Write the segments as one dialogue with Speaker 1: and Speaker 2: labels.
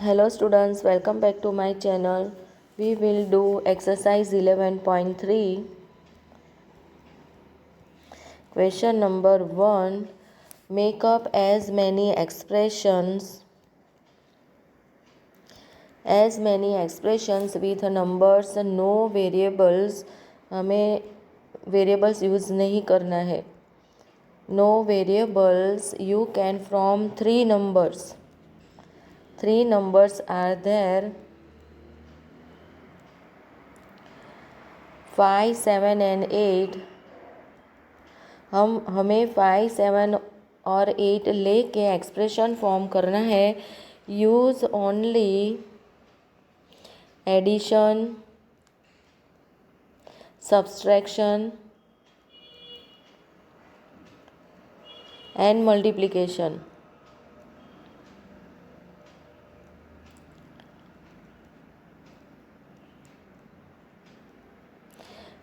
Speaker 1: Hello students, welcome back to my channel. We will do exercise 11.3. Question number 1. Make up as many expressions with numbers, no variables. हमें variables use नहीं करना है. No variables. You can from 3 numbers. 3 numbers are there. 5, 7 and 8. हमें 5, 7 और 8 लेके expression form करना है. Use only addition, subtraction and multiplication.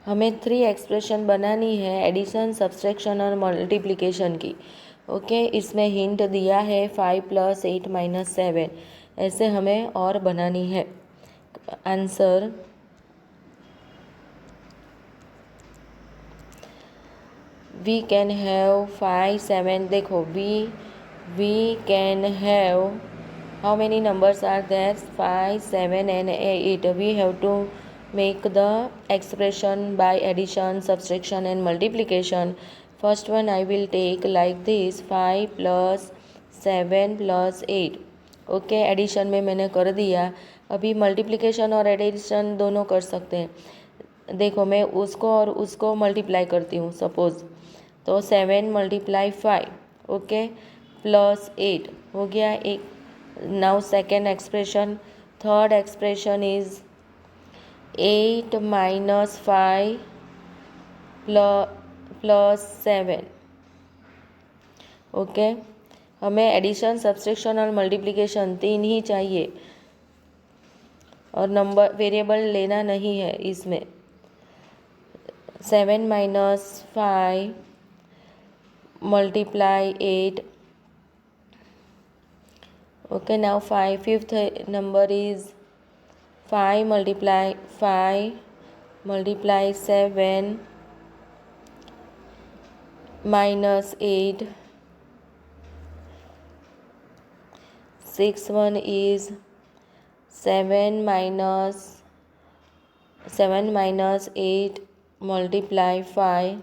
Speaker 1: हमें 3 एक्सप्रेशन बनानी है एडिशन, सब्सट्रैक्शन और मल्टीप्लिकेशन की. ओके, इसमें हिंट दिया है 5 + 8 - 7. ऐसे हमें और बनानी है. Answer we can have 5, 7. देखो we can have how many numbers are there? 5, 7 and 8. We have to make the expression by addition, subtraction and multiplication. First one I will take like this: 5 + 7 + 8. Okay, addition में मैंने कर दिया. अभी multiplication और addition दोनों कर सकते हैं. देखो, मैं उसको और उसको मल्टीप्लाई करती हूँ. सपोज तो 7 × 5, ओके, प्लस 8 हो गया एक. Now second expression. Third expression is 8 - 5 + 7. Okay, हमें एडिशन, सब्सट्रैक्शन और मल्टीप्लिकेशन 3 ही चाहिए और नंबर वेरिएबल लेना नहीं है इसमें. 7 - 5 × 8. Okay, now fifth number is 5 × 5 × 7 - 8. Sixth one is 7 - 8 × 5.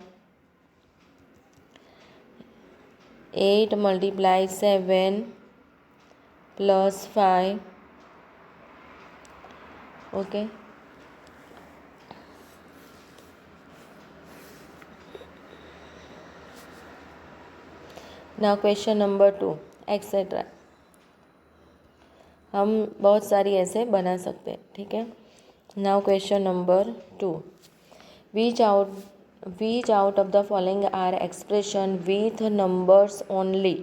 Speaker 1: 8 × 7 + 5. Okay. Now question number 2, etc. हम बहुत सारी ऐसे बना सकते हैं. ठीक है. Now question number 2. Which out of the following are expression with numbers only?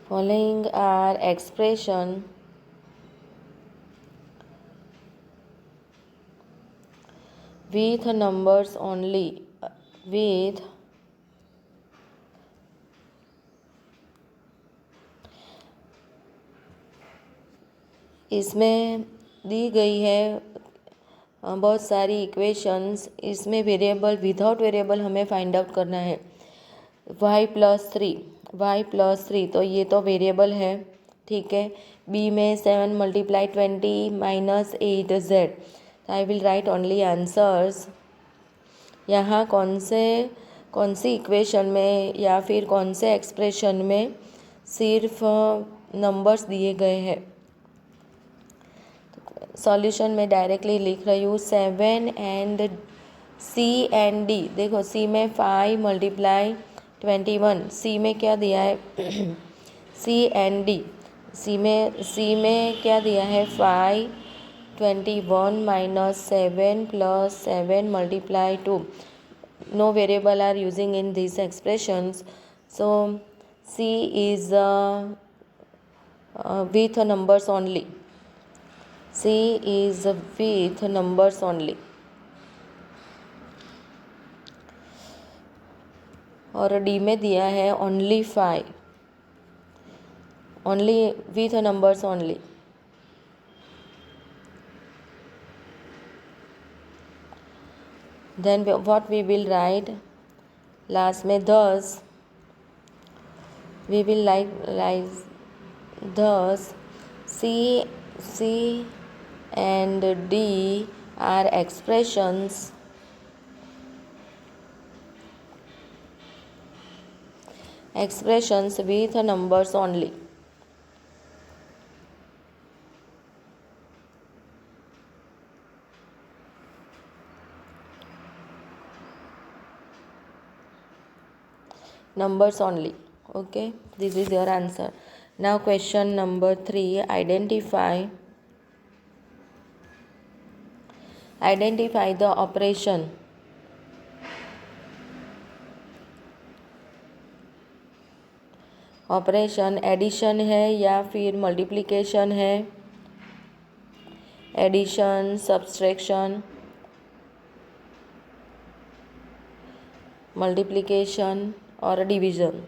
Speaker 1: Following are expression with numbers only. With इसमें दी गई है बहुत सारी इक्वेशंस. इसमें वेरिएबल, विदाउट वेरिएबल हमें फाइंड आउट करना है. y + 3 तो ये तो वेरिएबल है. ठीक है. b में 7 × 20 - 8z. I will write only answers. यहाँ कौन सी इक्वेशन में या फिर कौन से एक्सप्रेशन में सिर्फ नंबर्स दिए गए हैं. सॉल्यूशन में डायरेक्टली लिख रही हूँ. 7 एंड C एंड D. देखो, C में 5 × 21. C में क्या दिया है? C and D. C में क्या दिया है? 5 21 - 7 + 7 × 2. No variable are using in these expressions. So C is with numbers only. C is with numbers only. और डी में दिया है only 5, only with numbers only. Then what we will write last में thus we will like thus C and D are expressions with numbers only. Numbers only. Okay, this is your answer. Now question number 3. Identify the operation addition है या फिर multiplication है. Addition, subtraction, multiplication और division.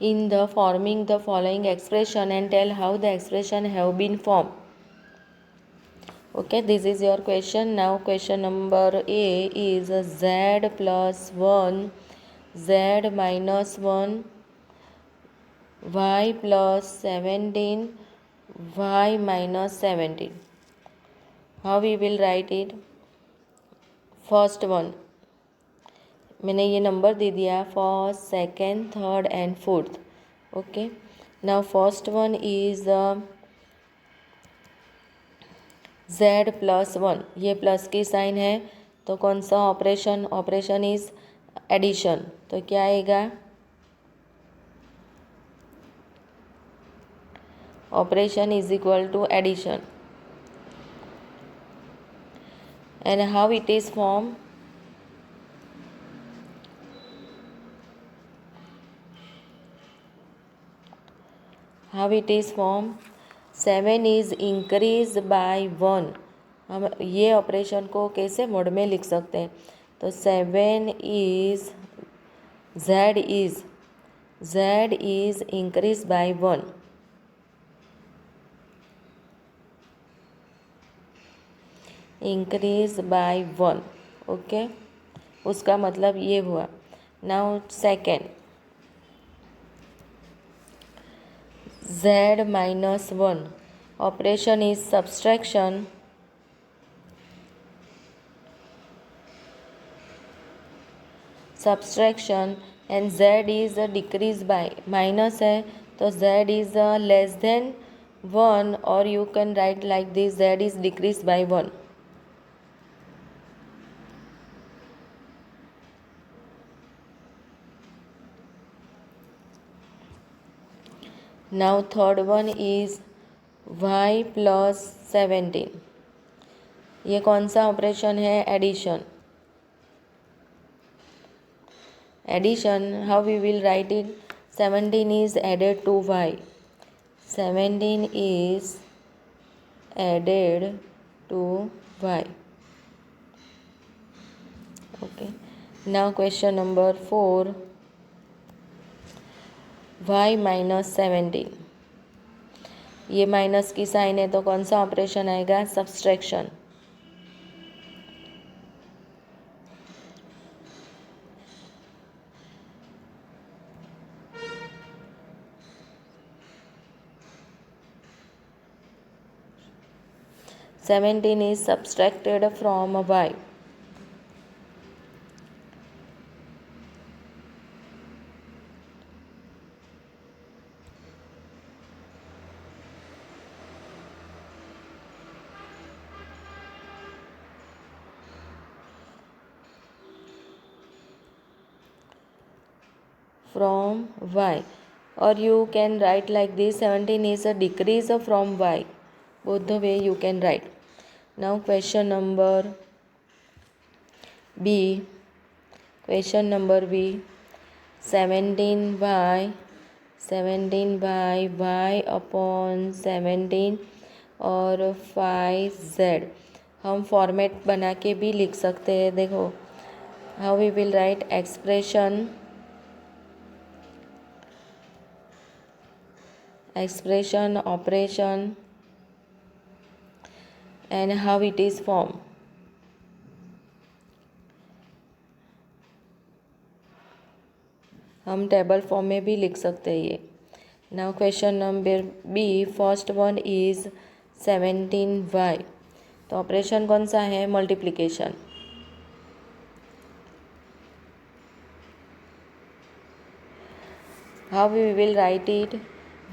Speaker 1: In the forming the following expression and tell how the expression have been formed. Okay, this is your question. Now question number A is z plus 1, z minus 1, y plus 17, y minus 17. How we will write it? First one मैंने ये number दे दिया first, second, third and fourth. Okay, now first one is z plus 1. ये plus की sign है तो कौन सा operation is addition. तो क्या आएगा? Operation is equal to addition. And how it is formed? How it is formed? 7 is increased by 1. हम ये ऑपरेशन को कैसे मोड में लिख सकते हैं? तो 7 is z is increased by 1. Increase by 1. Okay, उसका मतलब ये हुआ. Now second z minus 1. Operation is subtraction. And z is decrease by. Minus है तो z इज लेस देन 1 और you can write like this z is decrease by 1. Now third one is y plus 17. ये कौन सा operation है? Addition. How we will write it? 17 is added to y. 17 is added to y. Okay. Now question number 4. y minus 17. ये minus की sign है तो कौन सा ऑपरेशन आएगा? Subtraction. Seventeen is subtracted from y. From y. or you can write like this, 17 is a decrease from y. Both the way you can write. Now question number B. Question number B. 17 by y upon 17 और 5z हम format बना के भी लिख सकते हैं. देखो, how we will write expression operation and how it is formed. हम टेबल फॉर्म में भी लिख सकते हैं ये. Now question number B. First one is 17y. तो ऑपरेशन कौन सा है? Multiplication. How we will write it?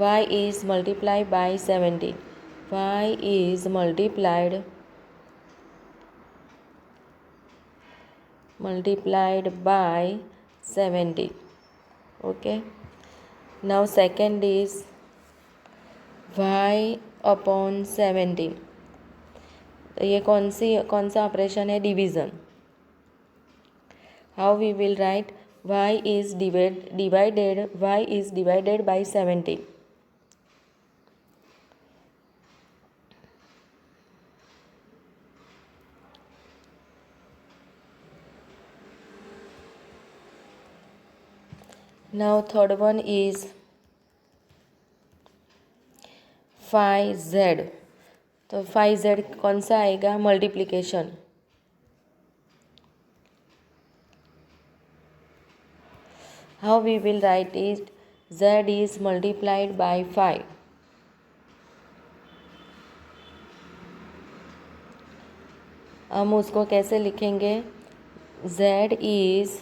Speaker 1: y is multiplied by 17. y is multiplied by 17. Okay. Now second is y upon 17. तो ये कौन सा ऑपरेशन है? Division. How we will write? y is divided by 17. Now third one is 5z. तो 5z कौन सा आएगा? Multiplication. How we will write it? z is multiplied by 5. हम उसको कैसे लिखेंगे? z is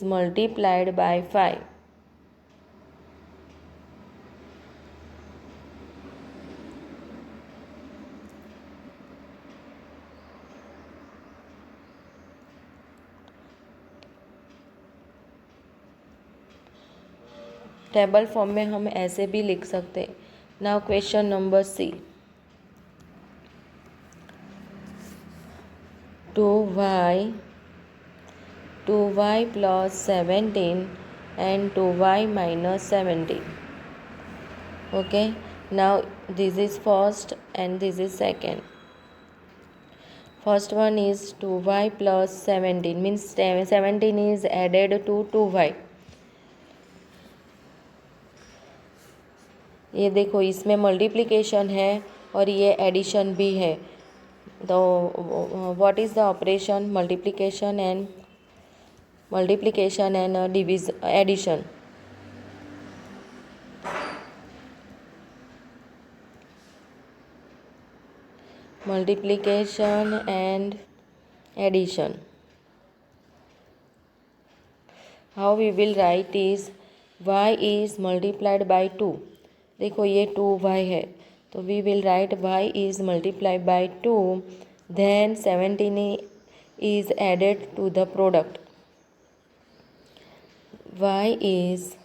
Speaker 1: multiplied by 5. Table form में हम ऐसे भी लिख सकते हैं. Now question number C. 2y plus 17 and 2y minus 17. Okay. Now this is first and this is second. First one is 2y plus 17 means 17 is added to 2y. ये देखो, इसमें मल्टीप्लिकेशन है और ये एडिशन भी है. तो what is the operation? Multiplication and addition. Multiplication and addition. How we will write is y is multiplied by 2. देखो, ये 2y है तो we will write y is multiplied by 2. Then 17 is added to the product. y is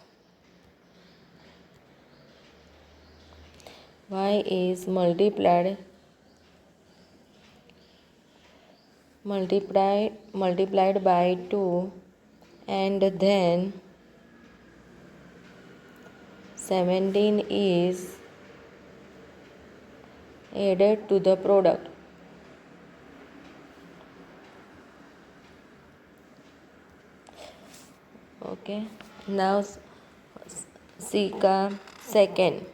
Speaker 1: multiplied by 2 and then 17 is added to the product. Okay. Now C का second.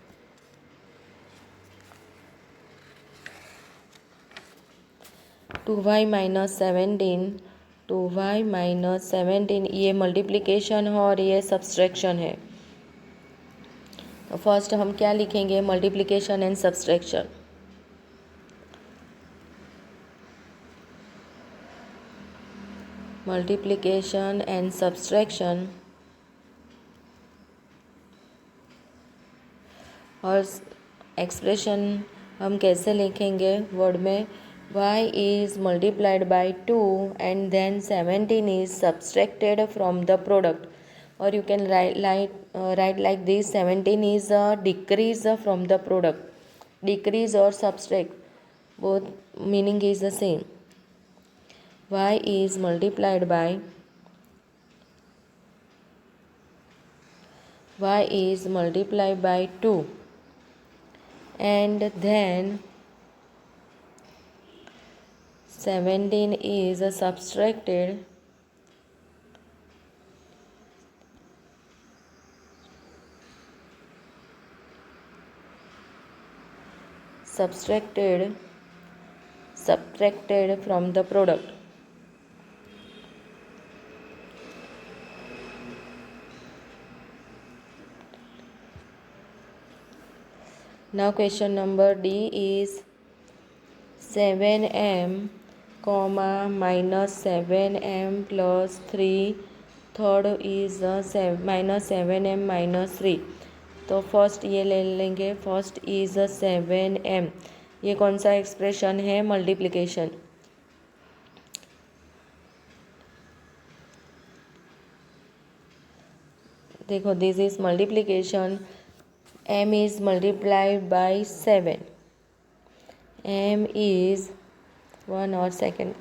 Speaker 1: To Y minus 17 ये multiplication है और ये subtraction है. तो first हम क्या लिखेंगे? Multiplication and subtraction. Multiplication and subtraction और एक्सप्रेशन हम कैसे लिखेंगे वर्ड में, y is multiplied by 2 and then 17 is subtracted from the product, or you can write like this: 17 is a decrease from the product. Decrease or subtract, both meaning is the same. Y is multiplied by 2 and then 17 is subtracted from the product. Now question number D is 7m comma minus 7m plus 3, third is minus 7m minus 3. तो first ये ले लेंगे, first is 7m. ये कौन सा expression है? Multiplication. देखो, this is multiplication. m is multiplied by 7. m is 1 or second.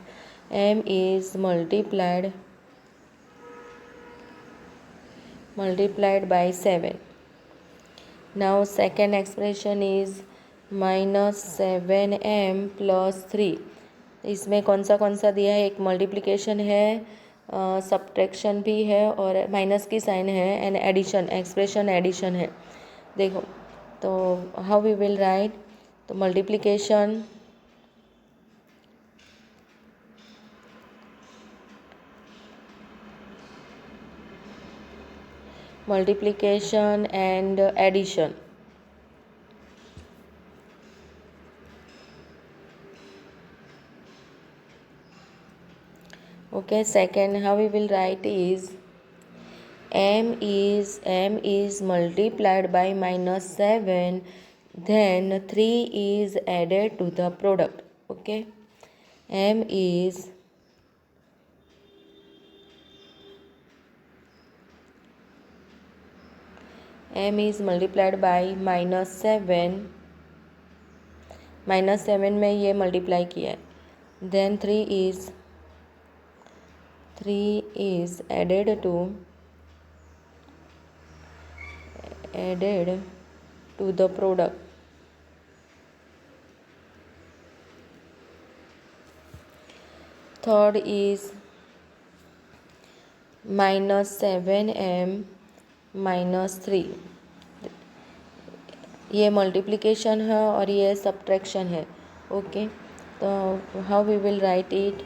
Speaker 1: m is multiplied by 7. Now second expression is minus 7m plus 3. इसमें कौन सा दिया है? एक मल्टीप्लिकेशन है, सब्ट्रैक्शन भी है और माइनस की साइन है, एंड एडिशन, एक्सप्रेशन एडिशन है. देखो, तो हाउ वी विल राइट? तो multiplication and addition. Okay, second, how we will write is m is multiplied by minus 7, then 3 is added to the product. Okay, m is multiplied by minus 7. Minus 7 में ये multiply किया है, then 3 is added to the product. Third is minus 7m minus 3. ये multiplication है और ये subtraction है. Okay, तो how we will write it?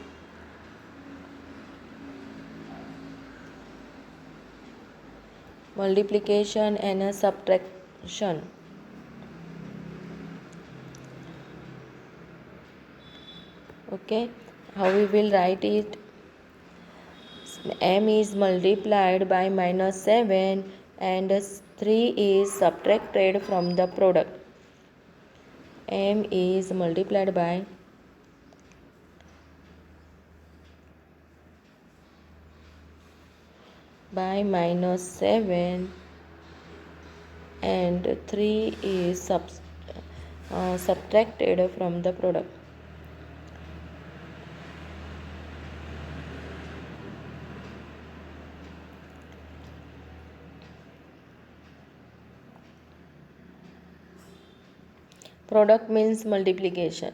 Speaker 1: multiplication and a subtraction. Okay, how we will write it? m is multiplied by minus 7 and 3 is subtracted from the product. m is multiplied by minus 7 and 3 is subtracted from the product. Product means multiplication.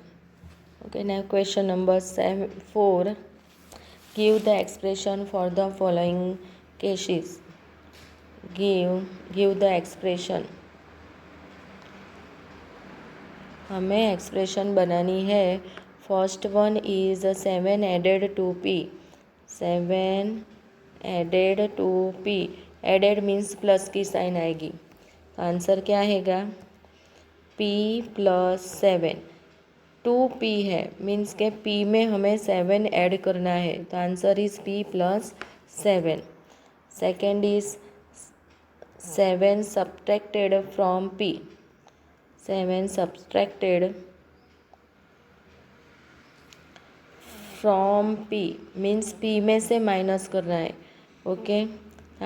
Speaker 1: Okay, now question number 4. Give the expression for the following cases. Give the expression. हमें expression बनानी है. First one is 7 added to p. 7 added to p. Added means plus की sign आएगी. तो answer क्या आएगा? p plus 7. 2p है, means के p में हमें 7 ऐड करना है. तो answer is p plus 7. Second is 7 subtracted from p. 7 subtracted from P means P में से माइनस करना है. Okay,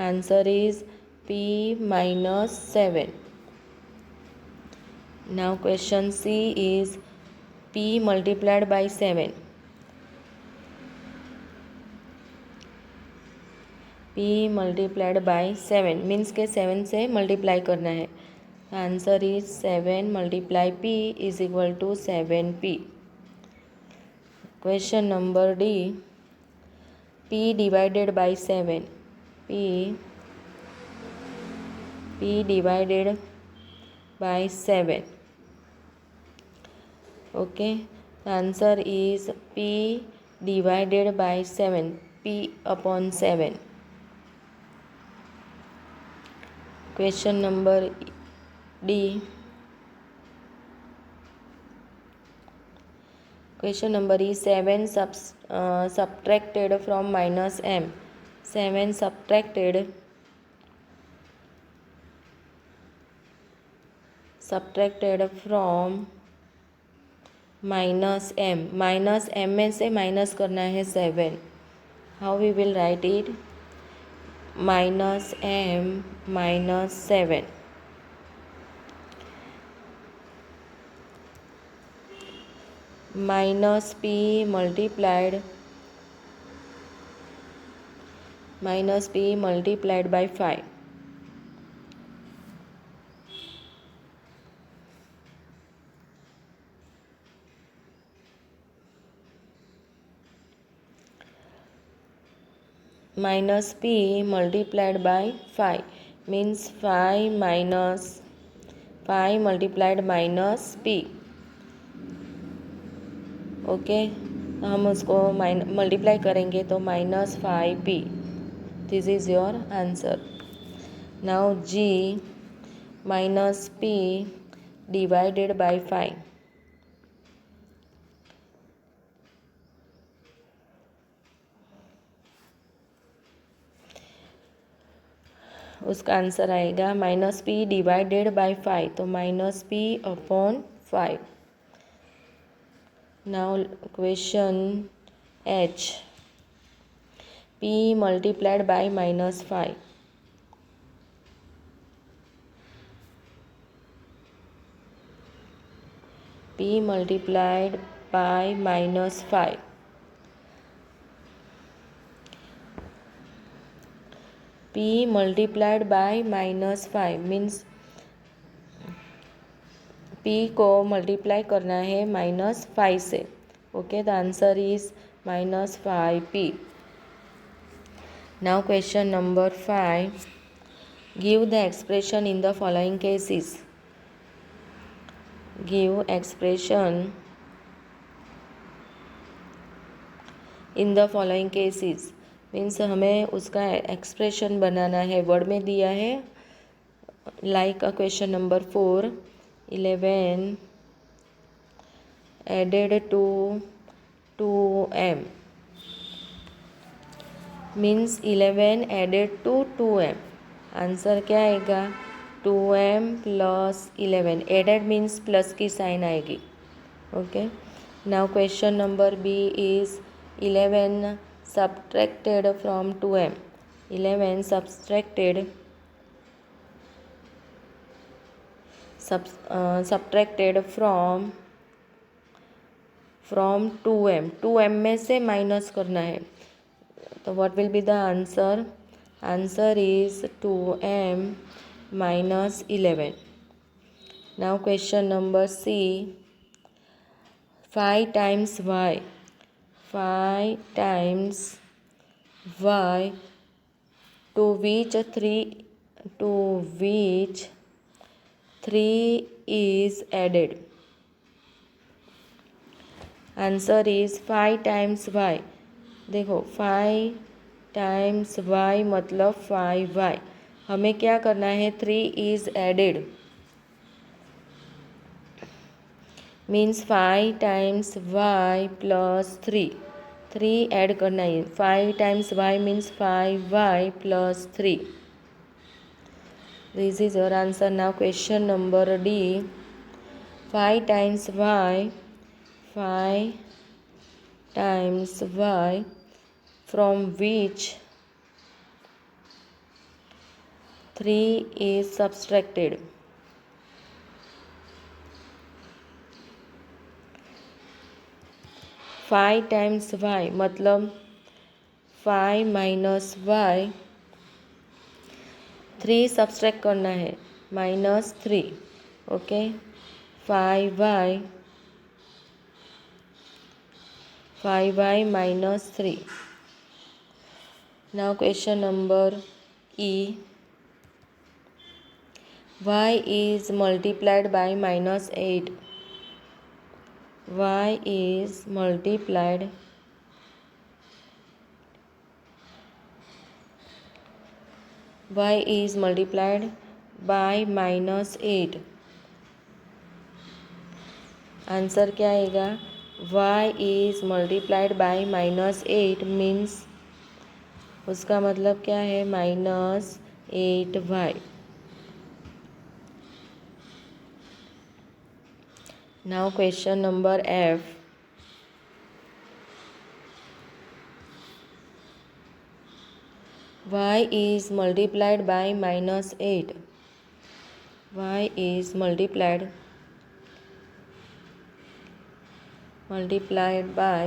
Speaker 1: answer is P minus 7. Now question C is P multiplied by 7. P multiplied by 7 means के 7 से multiply करना है. Answer is 7 multiply P is equal to 7P. Question number D, P divided by 7. P divided by 7. Okay, the answer is P divided by 7. P upon 7. Question number D. Question number is 7 subtracted from minus M. 7 subtracted from minus M. Minus M में से minus करना है 7. How we will write it? Minus M minus 7. minus P multiplied by 5. minus P multiplied by 5 means 5 minus 5 multiplied minus P. Okay, हम उसको multiply करेंगे तो minus 5P. This is your answer. Now G minus P divided by 5. उसका answer आएगा minus P divided by 5, तो minus P upon 5. Now question H, P multiplied by minus 5. P multiplied by minus 5. P multiplied by minus 5 means P को multiply करना है minus 5 से. Okay, the answer is minus 5P. Now question number 5, give the expression in the following cases. Give expression in the following cases means हमें उसका expression बनाना है. Word में दिया है like a question number 4, 11 added to 2M means 11 added to 2M. Answer क्या आएगा? 2M plus 11. Added means plus की sign आएगी. Okay, now question number B is 11 subtracted from 2M. 11 subtracted from 2M. 2M में से minus करना है, तो what will be the answer? Answer is 2M minus 11. Now question number C, 5 times Y. 5 times Y to which 3 is added. Answer is 5 times Y. देखो 5 times Y मतलब 5Y. हमें क्या करना है? 3 is added means 5 times Y plus 3. 3 add करना है. 5 times Y means 5Y plus 3. This is your answer. Now question number D, 5 times y, 5 times y, from which 3 is subtracted. 5 times y मतलब 5 minus y, 3 subtract करना है, -3. Okay, 5y -3. Now question number E. y is multiplied by -8. y is multiplied by -8. Answer क्या आएगा? y is multiplied by -8 means उसका मतलब क्या है? -8y. Now question number F. y is multiplied by -8. y is multiplied by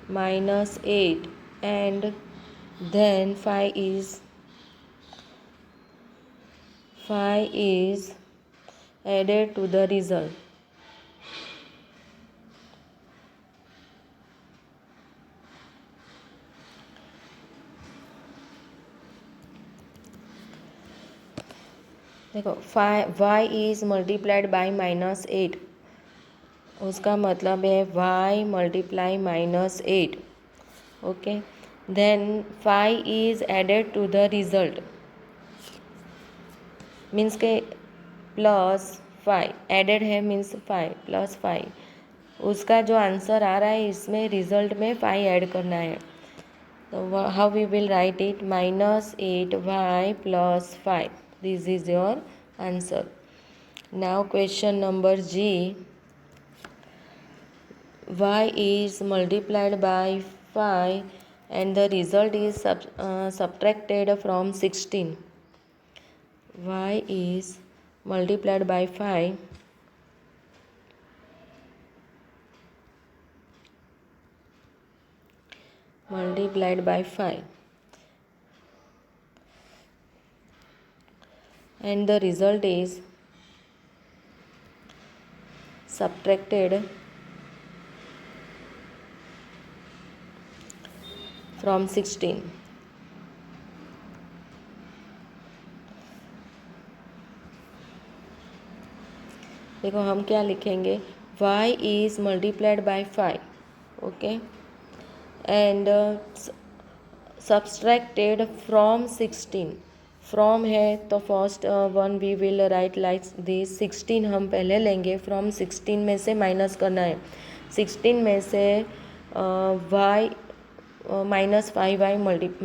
Speaker 1: -8 and then 5 is added to the result. देखो, y is multiplied by -8, उसका मतलब है y multiply -8. Okay, then 5 is added to the result means के +5 added है means 5 +5. उसका जो answer आ रहा है इसमें रिजल्ट में 5 ऐड करना है. तो how we will write it? -8y + 5. This is your answer. Now question number G. y is multiplied by 5 and the result is subtracted from 16. y is multiplied by 5 and the result is subtracted from 16. देखो, हम क्या लिखेंगे? y is multiplied by 5. Okay, and subtracted from 16. From है तो first one we will write like this. 16 हम पहले लेंगे, from 16 में से माइनस करना है. 16 में से y -5y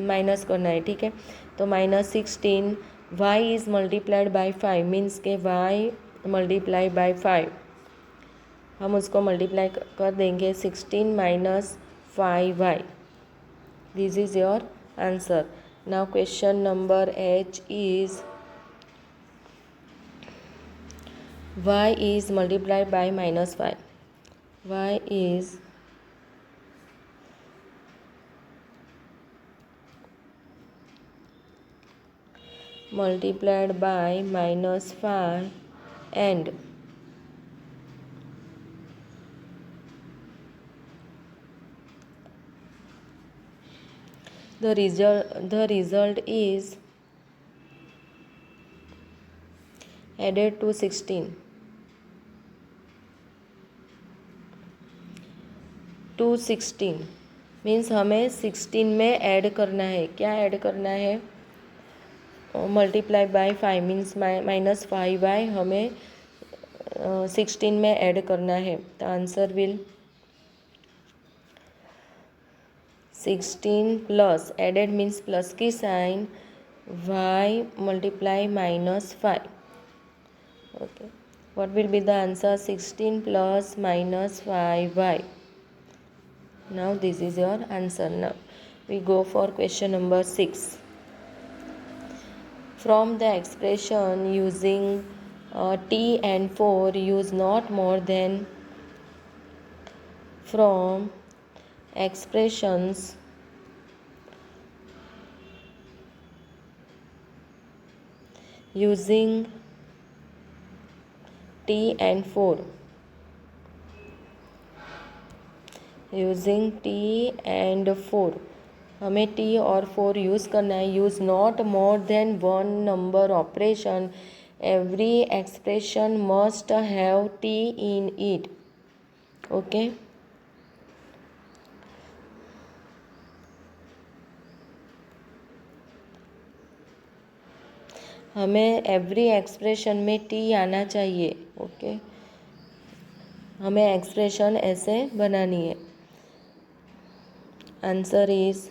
Speaker 1: माइनस करना है. ठीक है, तो -16 y is multiplied by 5 means के y मल्टीप्लाई बाई 5. हम उसको मल्टीप्लाई कर देंगे 16 - 5y. This is your answer. Now question number H is y is multiplied by -5. y is multiplied by -5 and the result is added to 16. to 16 means हमें 16 में add करना है. क्या add करना है? मल्टीप्लाई बाय 5 मीन्स -5y हमें 16 में add करना है. The answer will 16 plus added means plus की sign y multiply -5. Okay, What will be the answer? 16 plus minus 5y. Now this is your answer. Now we go for question number 6. From the expression using t and 4, use not more than. From expressions using t and 4, using T and 4, हमें T और 4 use करना है. Use not more than one number operation. Every expression must have T in it. Okay. हमें every expression में T आना चाहिए. Okay. हमें expression ऐसे बनानी है. Answer is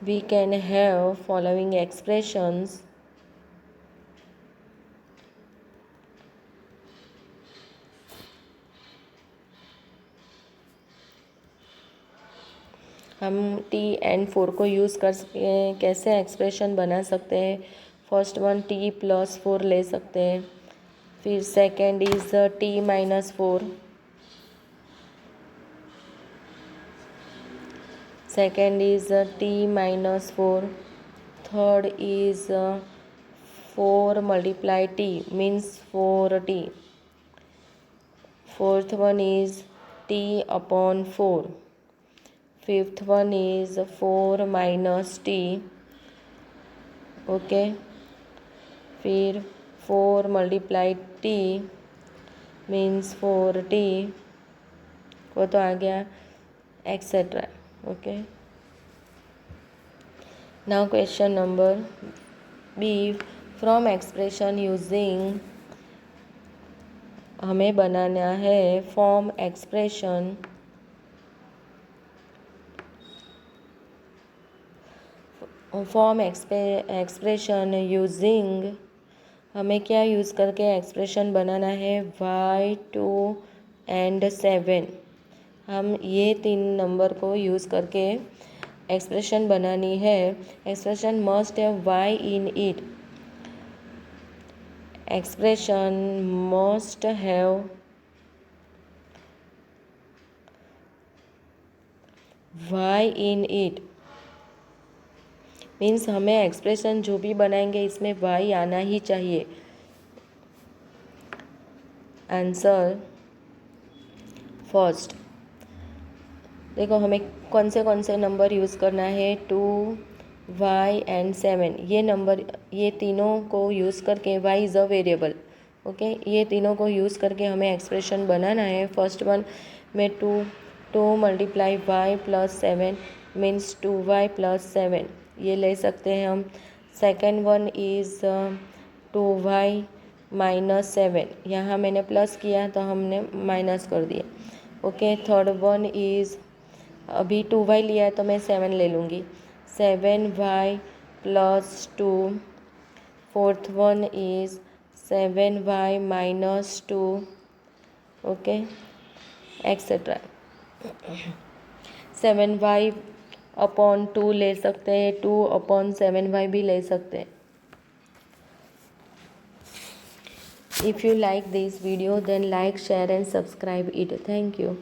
Speaker 1: we can have following expressions. हम टी एंड 4 को यूज़ कर कैसे एक्सप्रेशन बना सकते हैं. फर्स्ट वन टी प्लस 4 ले सकते हैं. फिर second is T minus 4. Second is T minus 4. Third is 4 multiply T means 4t. Fourth one is T upon 4. Fifth one is 4 minus T. Okay. फिर 4 मल्टीप्लाई टी मीन्स 4t. वो तो आ गया etcetera. Okay. Now question number B. From expression using, हमें बनाना है form expression. Form expression using, हमें क्या यूज़ करके एक्सप्रेशन बनाना है. y2 and 7. हम ये 3 नंबर को यूज़ करके एक्सप्रेशन बनानी है. Expression must have y in it. Expression must have y in it means हमें एक्सप्रेशन जो भी बनाएंगे इसमें y आना ही चाहिए. Answer first. देखो हमें कौन से नंबर यूज़ करना है. 2 y एंड 7. ये नंबर, ये तीनों को यूज़ करके y is a variable. Okay. ये तीनों को यूज़ करके हमें एक्सप्रेशन बनाना है. फर्स्ट वन में 2 multiply y plus 7 means 2y plus 7. ये ले सकते हैं हम. Second one is 2y minus 7. यहाँ मैंने प्लस किया तो हमने माइनस कर दिया. ओके. थर्ड वन इज़, अभी 2y लिया है तो मैं 7 ले लूँगी. 7y plus 2. Fourth one is 7y minus 2. Okay. Etcetera. 7y upon 2 ले सकते हैं. 2 अपॉन 7y भी ले सकते हैं. If you like this video, then like, share and subscribe it. Thank you.